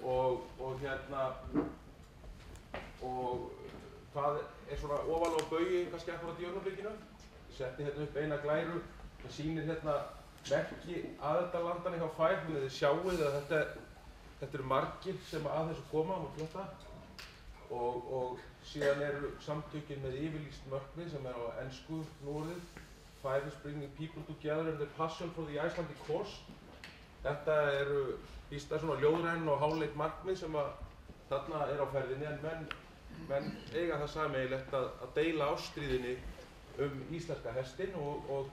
og hvað svona ofan á baugi kannski akkurat í augnablikinu. Ég setti upp eina glæru sem sýnir merki aðildarlandanna hjá Five, þannig að þið sjáið að þetta eru margir sem að þessu koma, má fletta. Og síðan eru samtökin með yfirlýst markmið sem á ensku núorðið. Five is bringing people together and their passion for the Icelandic cause. Þetta eru býsta svona ljóðræn og háleit markmið sem að þarna á ferðinni, en menn eiga það sameiginlegt að deila ástríðinni íslenska hestinn og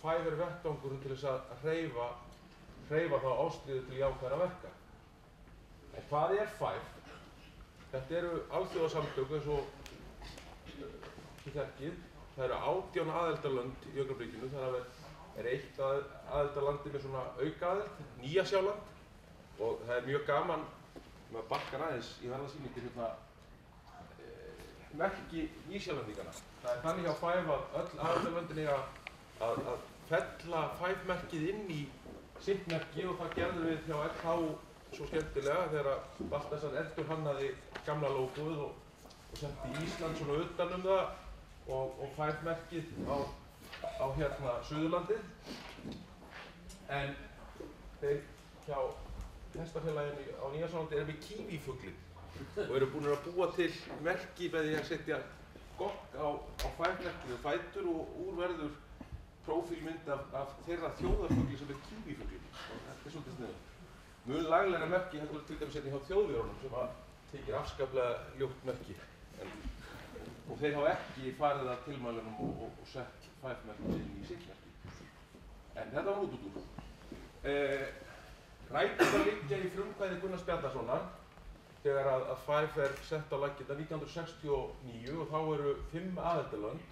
Five er vettvangurinn til þess að hreyfa þá ástríðu til jákvæðra verka. En hvað er Five? Þetta eru alþjóðasamtök eins og þið þekkið. Það eru 18 aðildarlönd í augnablikinu. Það er eitt aðildarlandi með svona aukaaðild, Nýja-Sjáland. Og það er mjög gaman með bakkar aðeins í verðasýningu merki Nýja-Sjálendinganna. Það er þannig hjá Five að öll aðildarlöndin eiga að fella Five-merkið inn í sitt merki og það gerðum við hjá LH svo skemmtilega þegar Baltasar endurhannaði gamla lógóið og setti Ísland svona utan það og Five-merkið á Suðurlandið. En þeir hjá hestafélaginu á Nýja-Sjálandi eru með kívífuglinn og eru búin að búa til merki með því að setja gogg á Five-merkinu fætur og úr verður prófílmynd af þeirra þjóðarfugli sem kívífuglinn. Þetta svolítið sniðugt. Mun laglegra merki heldur til dæmis hjá Þjóðverjunum sem þykir afskaplega ljótt merki. Og þeir hafa ekki farið að tilmælunum og sett Five-merkið inn í sitt merki. En þetta var útúrdúr. Ræturnar liggja í frumkvæði Gunnars Bjarnasonar þegar að Five sett á laggirnar 1969 og þá eru 5 aðildarlönd,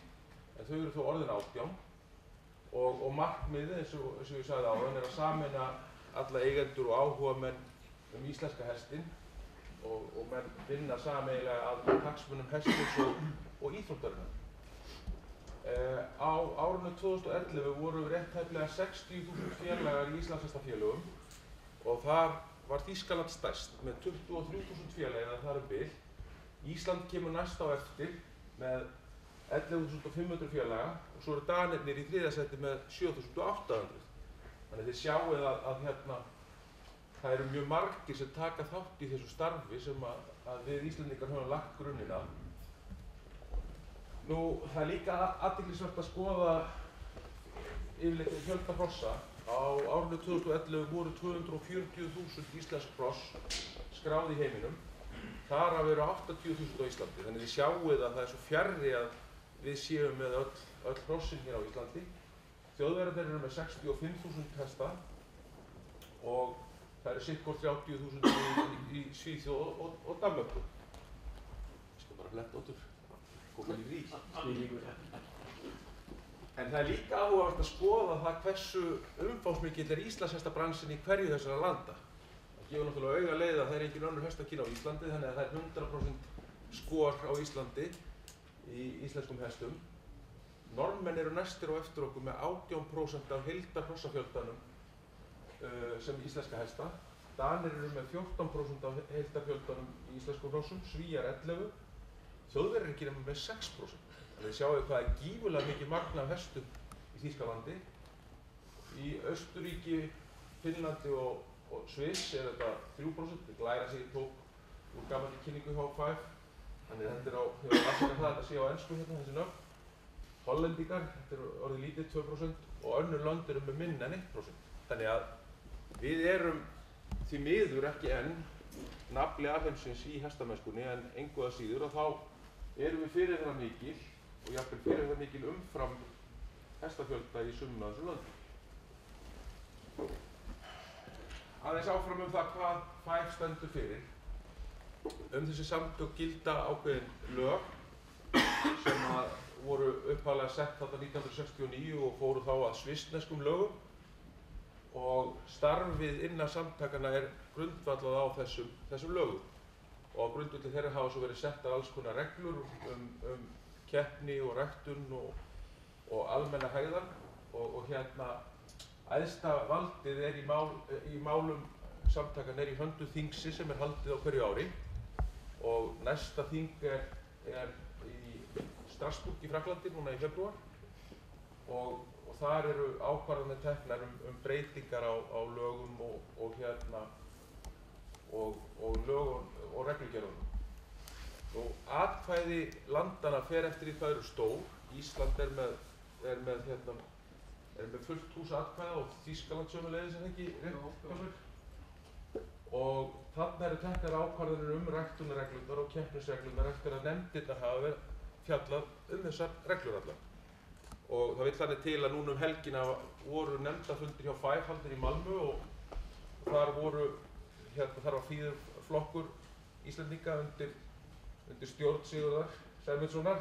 en þau eru þó orðin 18. Og markmiðið, eins og ég sagði áðan, er að sameina alla eigendur og áhugamenn íslenska hestinn og menn vinna sameiginlega að hagsmunum hestsins og íþróttarinnar. Á árinu 2011 voru rétt tæplega 60.000 félagar í Íslandshestafélögum og þar var Þýskaland stærst með 23.000 félagar eða þar bil. Ísland kemur næst á eftir með 11.500 félaga og svo eru Danirnir í 3. sæti með 7.800. Þannig þið sjáið að það eru mjög margir sem taka þátt í þessu starfi sem að við Íslendingar höfum lagt grunninn að. Nú, það er líka athyglisvert að skoða yfirleitt fjölda hrossa. Á árinu 2011 voru 240.000 íslensk hross skráð í heiminum. Þar af eru 80.000 á Íslandi. Þannig þið sjáið að það er svo fjarri að við séum með öll hrossin hér á Íslandi. Þjóðverjarnir eru með 65.000 hesta og það eru sirka 30.000 í Svíþjóð og Danmörku. Ég skal bara fletta út úr komin í rík. En það er líka áhugavert að skoða það hversu umfangsmikill íslandshestabransinn í hverju þessara landa. Það gefur náttúrulega auga leið að það er engin önnur hestakyn á Íslandi, þannig að það er 100% skor á Íslandi í íslenskum hestum. Norðmenn eru næstir á eftir okkur með 18% af heildarhrossafjöldanum sem íslenska hesta. Danir eru með 14% af heildarfjöldanum í íslenskum hrossum, Svíar 11%, Þjóðverjar ekki nema með 6%. Þannig að sjáum hvað er gífurlega mikið magn af hestum í Þýskalandi. Í Austurríki, Finnlandi og Sviss er þetta 3%. Þetta læra sig tók úr gamalli kynningu hjá Five. Þannig að þetta hefur afsakað það að þetta sé á ensku þessi nöfn. Hollendingar, þetta er orðið lítið 2% og önnur lönd eru með minna en 1%. Þannig að við erum því miður ekki enn nafli alheimsins í hestamennskunni en engu að síður og þá erum við fyrir það mikil og jafnvel fyrir það mikil umfram hestafjölda í sumum af þessu löndum. Aðeins áfram það hvað Five stendur fyrir. Þessi samtök gilda ákveðin lög sem voru upphaflega sett þarna 1969 og fóru þá að svissneskum lögum og starfið innan samtakanna er grundvallað á þessum lögum. Og á grundvelli þeirra hafa svo verið settar alls konar reglur keppni og ræktun og almenna hegðan og æðsta valdið er í málum samtaka í höndum þingsins sem haldið á hverju ári og næsta þing er í Strasbourg í Frakklandi núna í febrúar og þar eru ákvarðanir teknar breytingar á lögum og lögum og reglugerðum. Atkvæði landanna fer eftir því hvað eru stór. Ísland er með fullt hús atkvæða og Þýskaland sömuleiðis ekki rétt. Og þarna eru teknar ákvarðanir ræktunarreglurnar og keppnisreglurnar eftir að nefndirnar hafa fjallað þessar reglur allar. Og það vill þannig til að núna helgina voru nefndafundir hjá Five haldnir í Malmö og þar var fríður flokkur Íslendinga undir stjórn Sigurðar Sæmundssonar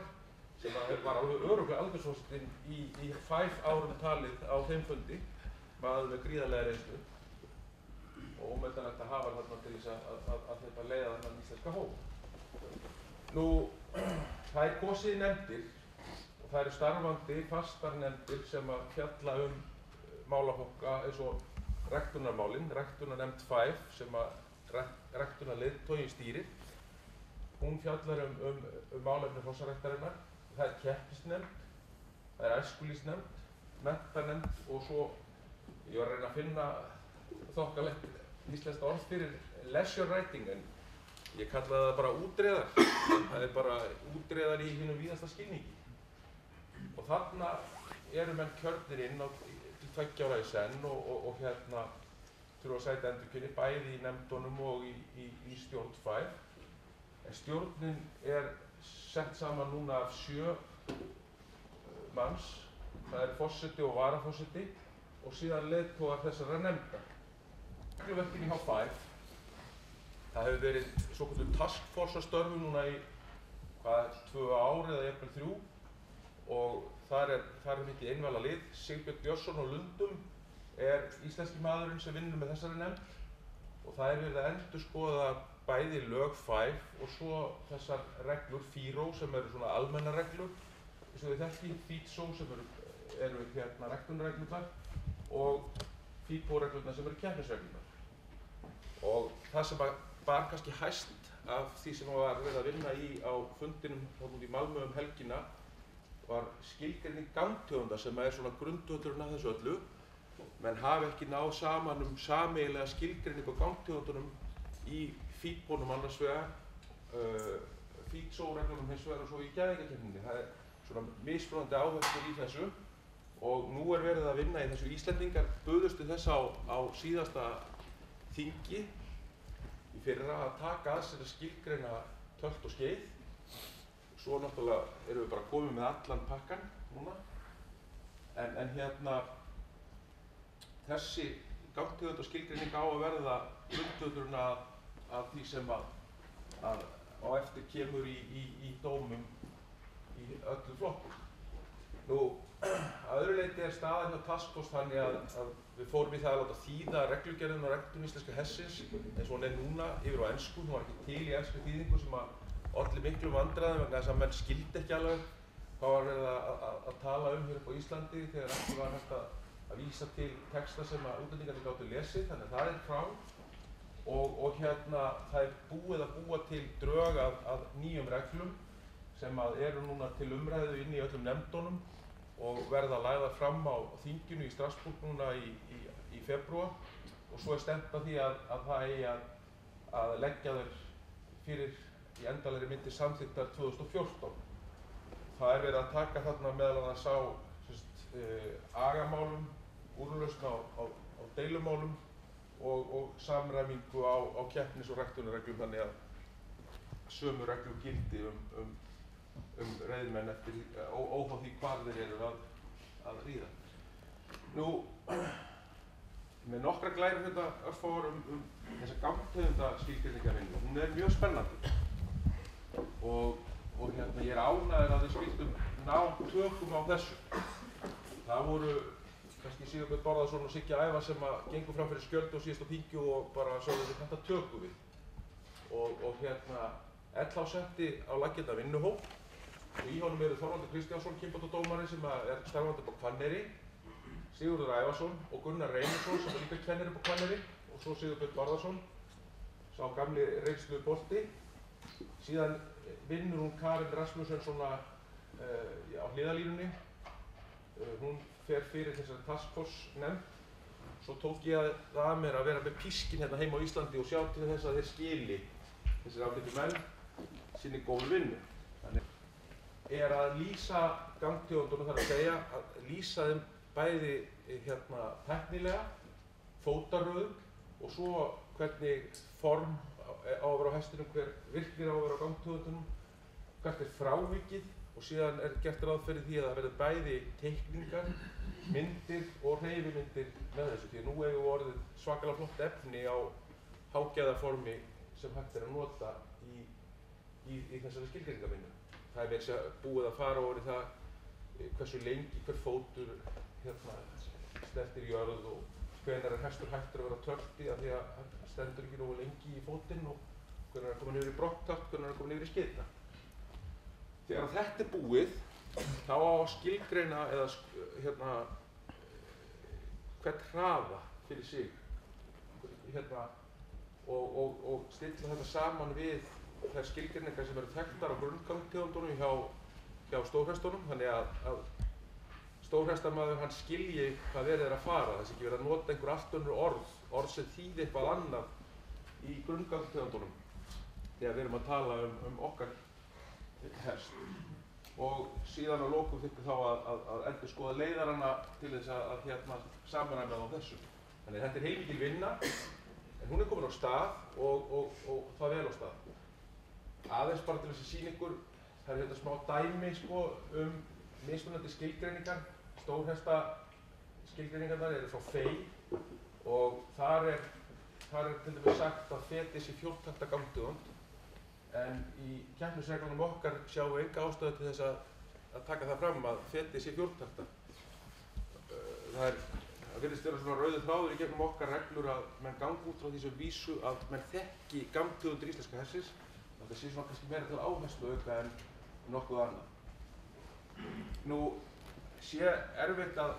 sem var alveg örugglega aldursforsetinn í 5 árum talið á þeim fundi, maður með gríðarlega reynslu og ómetanlegt að hafa þarna til þess að leiða þennan íslenska hóp. Það kosið í nefndir og það eru starfandi fastar nefndir sem fjalla málaflokka eins og ræktunarmálin, ræktunarnefnd 5 sem ræktunarleiðtoginn stýrir. Hún fjallar málefni hrossaræktarinnar. Það er keppnisnefnd, það er æskulýðsnefnd, menntanefnd og svo, ég var að reyna að finna þokkalegt íslenskt orð fyrir leisure writing en ég kallaði það bara útreðar. Það er bara útreðar í hinum víðasta skilningi. Og þarna eru menn kjörnir inn til 2 ára í senn og þurfa að sæta endurkjöri bæði í nefndunum og í stjórn 5. En stjórnin sett saman núna af 7 manns. Það er forseti og varaforseti og síðan leiðtogar þessara nefnda. Regluverkin hjá 5. Það hefur verið svokölluð task force að störfum núna í 2 ár eða jafnvel 3 og þar er mikið einvala lið. Sigbjörn Björnsson á Lundum er íslenski maðurinn sem vinnur með þessari nefnd og það er verið að endurskoða bæði lög 5 og svo þessar reglur FÍRO sem eru svona almennar reglur eins og við þekki, FÍTSO sem eru ræktunarreglurnar og FÍPO-reglurnar sem eru keppnisreglurnar. Og það sem bar kannski hæst af því sem var verið að vinna á fundinum í Malmö helgina var skilgreining gangtegunda sem er svona grundvöllurinn af þessu öllu. Menn hafi ekki náð saman sameiginlega skilgreiningu á gangtegundunum í FÍPO-num annars vegar, FÍTSO-reglunum hins vegar og svo í gæðingakeppninni. Það er svona mismunandi áherslur í þessu og nú er verið að vinna í þessu. Íslendingar buðustu þess á síðasta þingi í fyrra að taka að sér að skilgreina tölt og skeið. Svo náttúrulega erum við bara komið með allan pakkan núna. En þessi gangtegund og skilgreining á að verða grundvöllurinn að því sem á eftir kemur í dómum í öllu flokkum. Að öðru leyti staðan hjá Task Force þannig að við fórum í það að láta þýða reglugerðina og reglum íslenska hestsins eins og hún er núna yfir á ensku. Hún var ekki til í enskri þýðingu sem olli miklum vandræðum vegna þess að menn skildi ekki alveg hvað var verið að tala hér upp á Íslandi þegar ekki var hægt að vísa til texta sem útlendingarnir gátu lesið, þannig að það er frá. Og það er búið að búa til drög að nýjum reglum sem eru núna til umræðu inn í öllum nefndunum og verða lagðar fram á þinginu í Strasbourg núna í febrúar og svo er stefnt að því að það eigi að leggja þær fyrir í endanlegri myndir samþykktar 2014. Það er verið að taka þarna meðal annars á agamálum, úrlausn á deilumálum og samræmingu á keppnis- og ræktunarreglum þannig að sömu reglur gildi reiðmenn eftir óháð því hvar þeir eru að ríða. Með nokkra glærur örfáar þessa gangtegundaskilgreiningarvinnu. Hún er mjög spennandi og ég er ánægður að við skildum ná tökum á þessu. Það voru kannski Sigurbjörn Bárðarson og Siggi Ævar sem gengu fram fyrir skjöldu og síðast á þingju og bara sögðu þetta tökum við. Og LH setti á laggirnar vinnuhóp og í honum eru Þorvaldur Kristjánsson, kynbótadómari sem er starfandi upp á Hvanneyri, Sigurður Ævarsson og Gunnar Reynisson sem líka kennir upp á Hvanneyri og svo Sigurbjörn Bárðarson, sá gamli reynslu bolti. Síðan vinnur hún Karen Rasmussen svona á hliðarlínunni. Hún fer fyrir þessari taskforce nefnd. Svo tók ég það að mér að vera með pískinn hérna heima á Íslandi og sjá til þess að þeir skili þessir ágætu menn sinni góðu vinnu. Þannig að lýsa gangtegundunum, þar að segja að lýsa þeim bæði tæknilega, fótaröðum og svo hvernig form á að vera á hestinum, hver virknir á að vera á gangtegundunum, hvert frávikið og síðan gert ráð fyrir því að það verður bæði teikningar, myndir og hreyfimyndir með þessu, því að nú hefur orðið svakalega flott efni á hágæðaformi sem hægt að nota í þessari skilgreiningarvinnu. Það meira að segja búið að fara ofan í það hversu lengi hver fótur snertir jörð og hvenær hestur hættur að vera tölti af því að hann stendur ekki nógu lengi í fótinn og hvenær hann komið niður í brotthart, hvenær hann komið niður í skita. Þegar þetta búið, þá á að skilgreina eða hvern hraða fyrir sig og stilla þetta saman við þær skilgreiningar sem eru þekktar á grunngangtegundunum hjá stórhestunum, þannig að stórhestamaður hann skilji hvað verið er að fara, þess ekki verið að nota einhver allt önnur orð sem þýði eitthvað annað í grunngangtegundunum þegar við erum að tala okkar hest. Og síðan að lokum þurfti þá að endurskoða leiðarana til þess að samræma á þessu. Þannig að þetta heilmikil vinna, en hún komin á stað og það vel á stað. Aðeins bara til þess að sýna ykkur, það er smá dæmi mismunandi skilgreiningar. Stórhesta skilgreiningarnar eru frá FEI og þar er til dæmis sagt að Þetis sé 14 gangtegund. En í keppnisreglunum okkar sjáum við enga ástæðu til þess að taka það fram að Þetis sé 14. Það virðist vera svona rauður þráður í gegnum okkar reglur að menn gangi út frá því sem vísu að menn þekki gangtegundir íslenska hestsins. Það sé svona kannski meira til áhersluauka en nokkuð annað. Nú sé erfitt að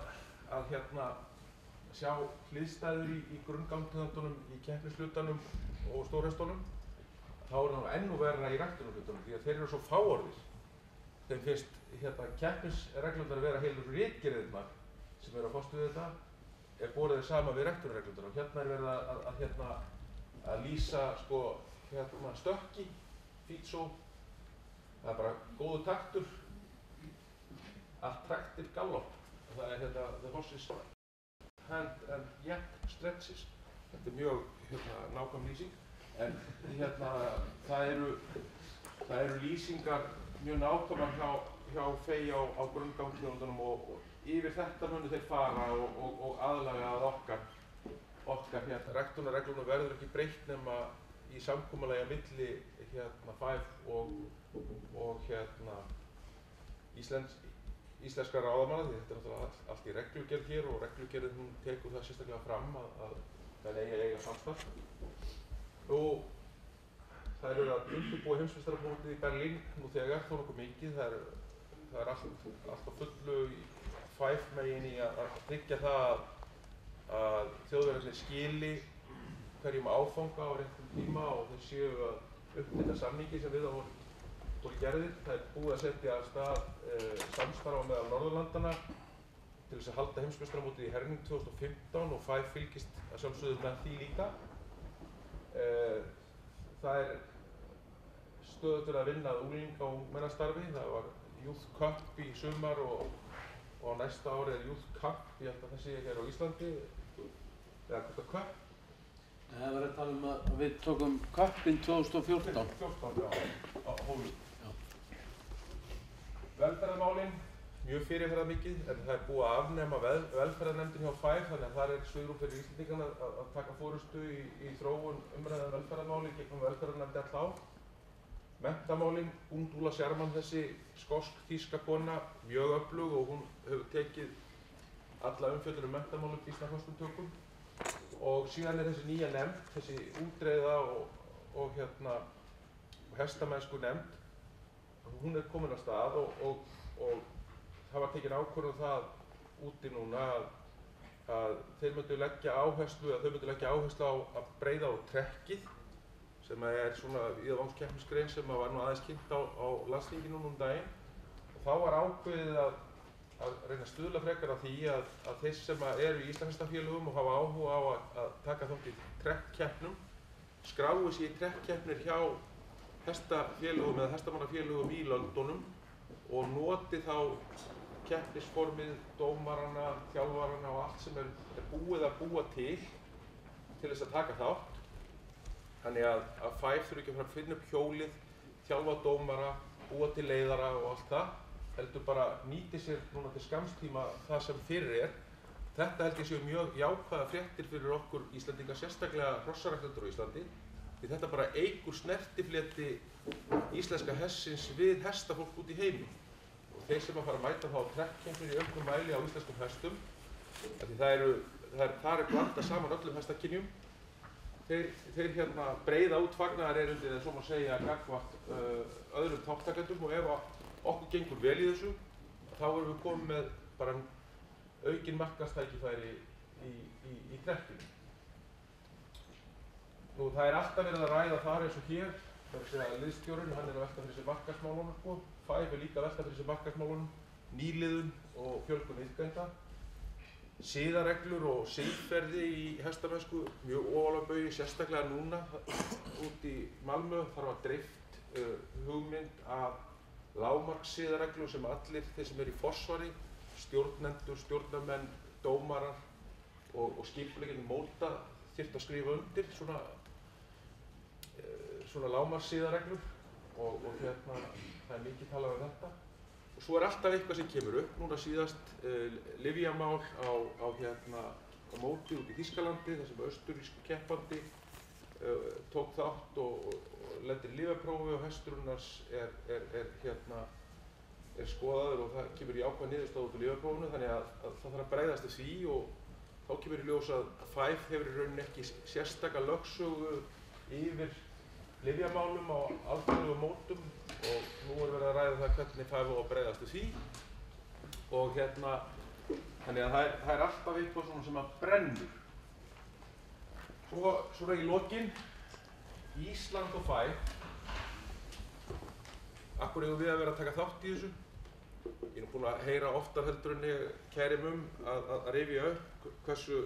sjá hliðstæður í grunngangtegundunum í keppnishlutanum og stórhestunum. Þá er það ennú verra í ræktunarhlutunum því að þeir eru svo fáorðir. Þeim finnst keppnisreglurnar vera heilur ritgerðirnar sem eru að fást við þetta borið þeir saman við ræktunarreglurnar og hérna er verið að lýsa stökki, fítsó, það er bara góður taktur, attractive gallop og það er the horse's hand and yet stretches. Þetta er mjög nákvæm lýsing. En það eru lýsingar mjög nákvæmar hjá FEI á grunngangtegundunum og yfir þetta munu þeir fara og aðlaga að okkar ræktunarreglunum verður ekki breytt nema í samkomulagi á milli FEI og íslenskra ráðamanna, því þetta er náttúrulega allt í reglugerð hér og reglugerðin hún tekur það sérstaklega fram að menn eiga samstarf. Það eru að undirbúa heimsmeistaramótið í Berlín nú þegar, þó nokkuð mikið. Það er allt á fullu í FEI-megin í að tryggja það að Þjóðverjarnir skili hverjum áfanga á réttum tíma og þeir séu að uppfylla samningi sem við voru gerðir. Það er búið að setja af stað samstarf á meðal Norðurlandanna til þess að halda heimsmeistaramótið í Herning 2015 og FEI fylgist að sjálfsögðu með því líka. Það er stöðugt að vinna að unglinga- og ungmennastarfi. Það var Youth Cup í sumar og á næsta ári er Youth Cup, ég held að það sé hér á Íslandi, eða hvort að Cup. Það var að tala um að við tókum Cupinn 2014. 2014, já, á Hólum. Velferðarmálin, mjög fyrirferðarmikið, en það er búið að afnema velferðarnefndin hjá FEI, þannig að þar er svigrúm fyrir Íslendingana að taka forystu í þróun umræðu velferðarmáli gegnum velferðarnefndi all ár. Menntamálin, Gundula Sherman, þessi skosk-þýska kona, mjög öflug og hún hefur tekið alla umfjöllun menntamálum býsna föstum tökum. Og síðan er þessi nýja nefnd, þessi útreiða og hestamennsku nefnd. Hún er komin af stað og það var tekin ákvörðun það úti núna að þeir myndu leggja áherslu á að breiða á trekkið, sem svona víðavangskeppnisgrein sem var nú aðeins kynnt á landsþinginu núna daginn. Og þá var ákveðið að reyna að stuðla frekar að því að þeir sem eru í íslandshestafélögum og hafa áhuga á að taka þátt í trekkkeppnum skrái sig í trekkkeppnir hjá hestafélögum eða hestamannafélögum í löndunum og noti þá keppnisformið, dómarana, þjálfarana og allt sem búið að búa til þess að taka þátt. Þannig að Five þurfi ekki að fara að finna upp hjólið, þjálfa dómara, búa til leiðara og allt það, heldur bara nýti sér núna til skamstíma það sem fyrir Þetta held ég séu mjög jákvæða fréttir fyrir okkur Íslendinga, sérstaklega hrossaræktendur á Íslandi, því þetta bara eykur snertifleti íslenska hestsins við hestafólk út í heimi. Og þeir sem að fara að mæta þá trekkkeppnir í auknum mæli á íslenskum hestum, því þar blandað saman öllum hestakynjum. Þeir breiða út fagnaðarerindið, eða svo má segja, gagnvart öðrum þáttakendum, og ef okkur gengur vel í þessu, þá erum við komið með bara aukin markaðstækifæri í trekkinu. Nú, það alltaf verið að ræða þar eins og hér, þess að liðsstjórinn, hann að velta fyrir sér markaðsmálunum, sko. Five líka að velta fyrir sér markaðsmálunum, nýliðun og fjölgun iðkenda. Siðareglur og siðferði í hestamennsku mjög ofarlega á baugi, sérstaklega núna út í Malmö þarf að dreift hugmynd af lágmarkssiðareglum sem allir þeir sem eru í forsvari, stjórnendur, stjórnarmenn, dómarar og skipuleggjendur móta þyrftu að skrifa undir svona lágmarkssiðareglur og það mikið talað um þetta. Og svo alltaf eitthvað sem kemur upp. Núna síðast lyfjamál á móti út í Þýskalandi, þar sem austurrískur keppandi tók þátt og lendir í lyfjaprófi og hesturinn hans er skoðaður og það kemur í ákveðna niðurstaða út úr lyfjaprófinu, þannig að það þarf að bregðast við því og þá kemur í ljós að Five hefur í rauninni ekki sérstaka lögsögu yfir lyfjamálum á alþjóðlegum mótum og nú verið að ræða það hvernig Five á að bregðast við því og þannig að það alltaf eitthvað svona sem að brennur. Svona í lokin, Ísland og Five, af hverju eigum við að vera að taka þátt í þessu? Ég er búinn að heyra oftar heldur en ég kærim að rifja upp hversu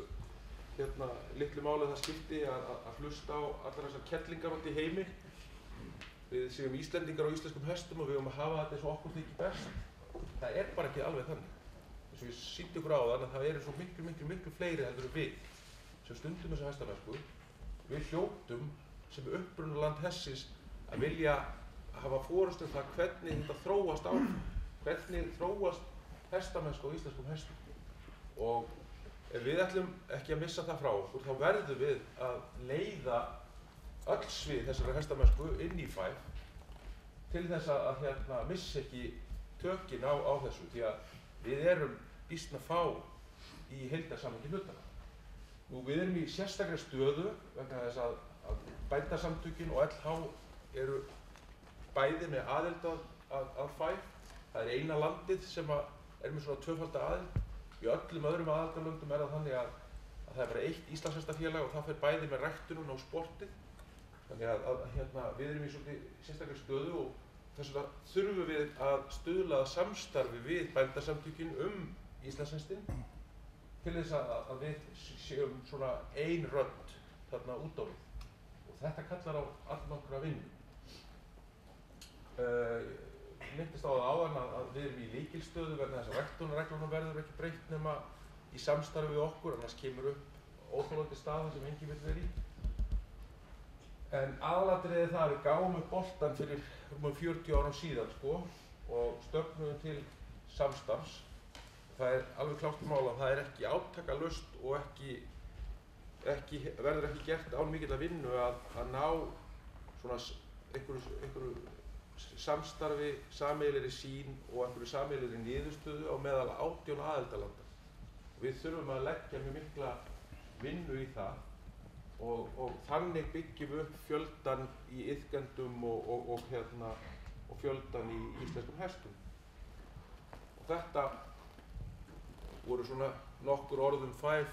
litlu máli það skipti að hlusta á allar þessar kettlingar út í heimi. Við séum Íslendingar á íslenskum hestum og við eigum að hafa þetta eins og okkur þykir best. Það bara ekki alveg þannig. Eins og ég sýndi ykkur á þann að það eru svo miklu fleiri heldur en við sem stundum þessa hestamennsku. Við hljótum sem upprunaland hestsins að vilja hafa forystu það hvernig þetta þróast áfram. Hvernig þróast hestamennsku á íslenskum hestum. Og ef við ætlum ekki að missa það frá okkur, þá verðum við að leiða öll svið þessara hestamennsku inn í Five til þess að missa ekki tökin á þessu, því að við erum býsna fá í heildarsamhengi hlutanna. Nú, við erum í sérstakri stöðu vegna þess að bændasamtökin og LH eru bæði með aðild að Five. Það eina landið sem er með svona tvöfalda aðild. Í öllum öðrum aðildarlöndum það þannig að það bara eitt Íslandshestafélag og það fer bæði með ræktunum og sportið. Þannig að við erum í svolítið sérstakri stöðu og þess vegna þurfum við að stuðla að samstarfi við bændasamtökin Íslandshestinn til þess að við séum svona ein rödd þarna út á við. Og þetta kallar á allnokkra vinnu. Minntist á það áðan að við erum í lykilstöðu vegna þess að ræktunarreglunum verður ekki breytt nema í samstarfi við okkur, annars kemur upp óþolandi staða sem enginn vill vera í. En aðalatriðið það að við gáum upp boltann fyrir 40 árum síðan og stefnuðum til samstarfs. Það alveg klárt mál að það ekki átakalaust og verður ekki gert án mikillar vinnu að ná svona einhverju samstarfi, sameiginlegri sýn og einhverju sameiginlegri niðurstöðu á meðal 18 aðildarlanda. Við þurfum að leggja mjög mikla vinnu í það og þannig byggjum við upp fjöldan í iðkendum og fjöldan í íslenskum hestum. Og þetta voru svona nokkur orð um Five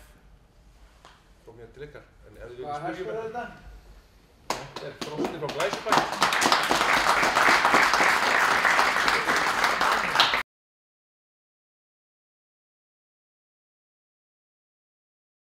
frá mér til ykkar. En ef þið viljið Hvað spyrja hestur er þetta? Þetta er Frosti frá Glæsibæ.